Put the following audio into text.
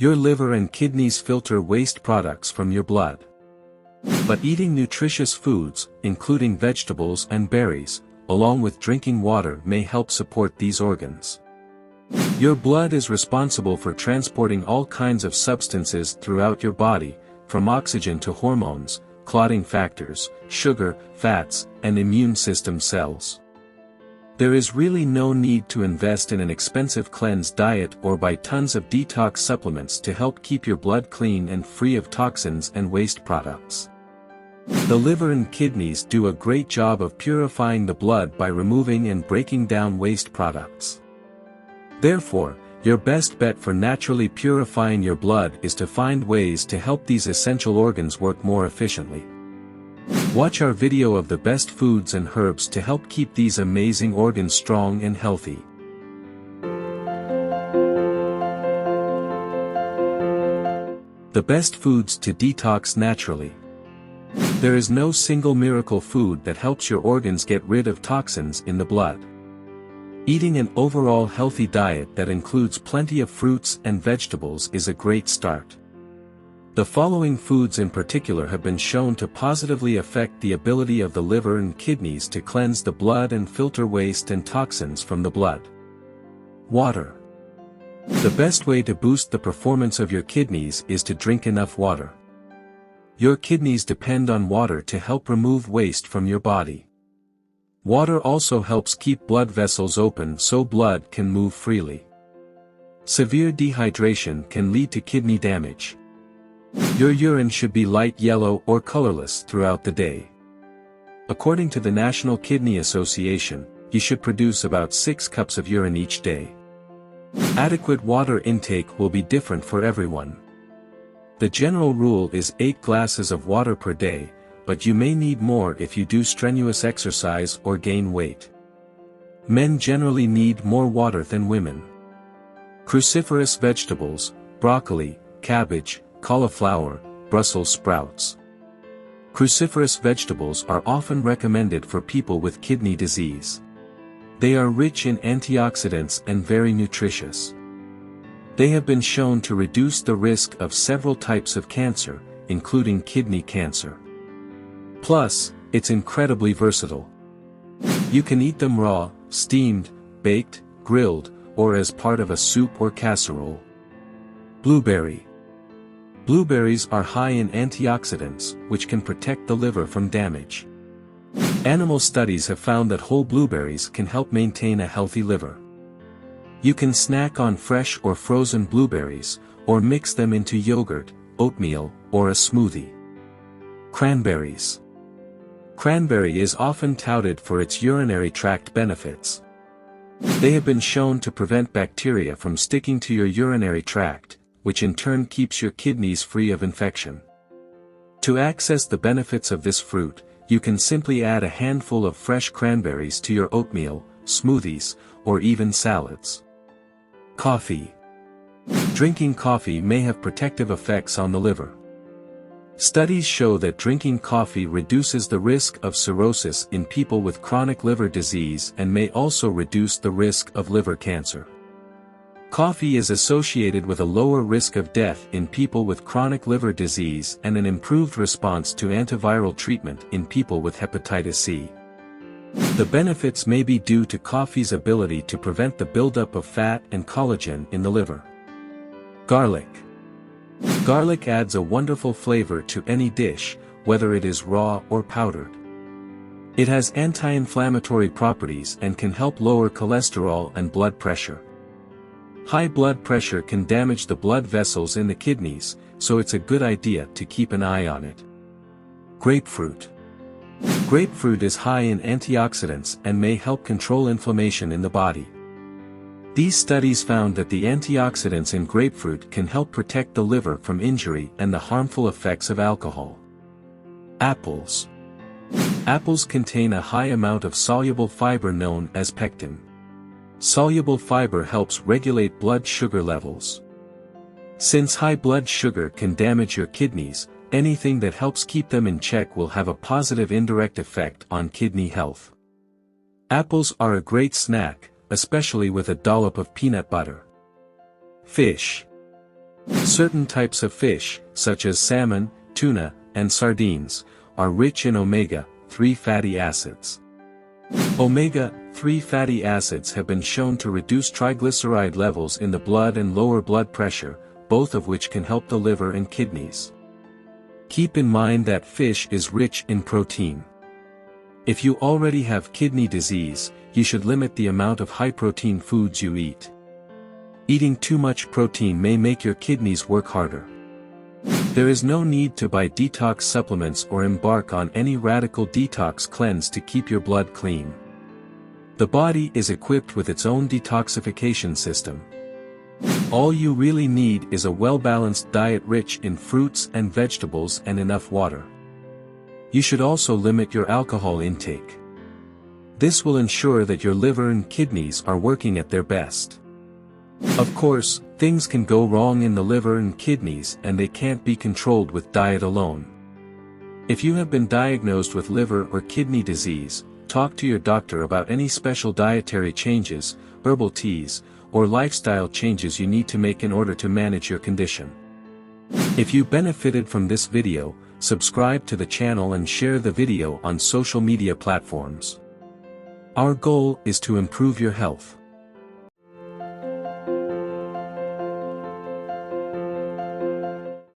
Your liver and kidneys filter waste products from your blood. But eating nutritious foods, including vegetables and berries, along with drinking water may help support these organs. Your blood is responsible for transporting all kinds of substances throughout your body, from oxygen to hormones, clotting factors, sugar, fats, and immune system cells. There is really no need to invest in an expensive cleanse diet or buy tons of detox supplements to help keep your blood clean and free of toxins and waste products. The liver and kidneys do a great job of purifying the blood by removing and breaking down waste products. Therefore, your best bet for naturally purifying your blood is to find ways to help these essential organs work more efficiently. Watch our video of the best foods and herbs to help keep these amazing organs strong and healthy. The best foods to detox naturally. There is no single miracle food that helps your organs get rid of toxins in the blood. Eating an overall healthy diet that includes plenty of fruits and vegetables is a great start. The following foods in particular have been shown to positively affect the ability of the liver and kidneys to cleanse the blood and filter waste and toxins from the blood. Water. The best way to boost the performance of your kidneys is to drink enough water. Your kidneys depend on water to help remove waste from your body. Water also helps keep blood vessels open so blood can move freely. Severe dehydration can lead to kidney damage. Your urine should be light yellow or colorless throughout the day. According to the National Kidney Association, you should produce about 6 cups of urine each day. Adequate water intake will be different for everyone. The general rule is 8 glasses of water per day, but you may need more if you do strenuous exercise or gain weight. Men generally need more water than women. Cruciferous vegetables, broccoli, cabbage, cauliflower, Brussels sprouts. Cruciferous vegetables are often recommended for people with kidney disease. They are rich in antioxidants and very nutritious. They have been shown to reduce the risk of several types of cancer, including kidney cancer. Plus, it's incredibly versatile. You can eat them raw, steamed, baked, grilled, or as part of a soup or casserole. Blueberry. Blueberries are high in antioxidants, which can protect the liver from damage. Animal studies have found that whole blueberries can help maintain a healthy liver. You can snack on fresh or frozen blueberries, or mix them into yogurt, oatmeal, or a smoothie. Cranberries. Cranberry is often touted for its urinary tract benefits. They have been shown to prevent bacteria from sticking to your urinary tract, which in turn keeps your kidneys free of infection. To access the benefits of this fruit, you can simply add a handful of fresh cranberries to your oatmeal, smoothies, or even salads. Coffee. Drinking coffee may have protective effects on the liver. Studies show that drinking coffee reduces the risk of cirrhosis in people with chronic liver disease and may also reduce the risk of liver cancer. Coffee is associated with a lower risk of death in people with chronic liver disease and an improved response to antiviral treatment in people with hepatitis C. The benefits may be due to coffee's ability to prevent the buildup of fat and collagen in the liver. Garlic. Garlic adds a wonderful flavor to any dish, whether it is raw or powdered. It has anti-inflammatory properties and can help lower cholesterol and blood pressure. High blood pressure can damage the blood vessels in the kidneys, so it's a good idea to keep an eye on it. Grapefruit. Grapefruit is high in antioxidants and may help control inflammation in the body. These studies found that the antioxidants in grapefruit can help protect the liver from injury and the harmful effects of alcohol. Apples. Apples contain a high amount of soluble fiber known as pectin. Soluble fiber helps regulate blood sugar levels. Since high blood sugar can damage your kidneys, anything that helps keep them in check will have a positive indirect effect on kidney health. Apples are a great snack, especially with a dollop of peanut butter. Fish. Certain types of fish, such as salmon, tuna, and sardines, are rich in omega-3 fatty acids. Omega-3 fatty acids have been shown to reduce triglyceride levels in the blood and lower blood pressure, both of which can help the liver and kidneys. Keep in mind that fish is rich in protein. If you already have kidney disease, you should limit the amount of high-protein foods you eat. Eating too much protein may make your kidneys work harder. There is no need to buy detox supplements or embark on any radical detox cleanse to keep your blood clean. The body is equipped with its own detoxification system. All you really need is a well-balanced diet rich in fruits and vegetables and enough water. You should also limit your alcohol intake. This will ensure that your liver and kidneys are working at their best. Of course, things can go wrong in the liver and kidneys and they can't be controlled with diet alone. If you have been diagnosed with liver or kidney disease, talk to your doctor about any special dietary changes, herbal teas, or lifestyle changes you need to make in order to manage your condition. If you benefited from this video, subscribe to the channel and share the video on social media platforms. Our goal is to improve your health.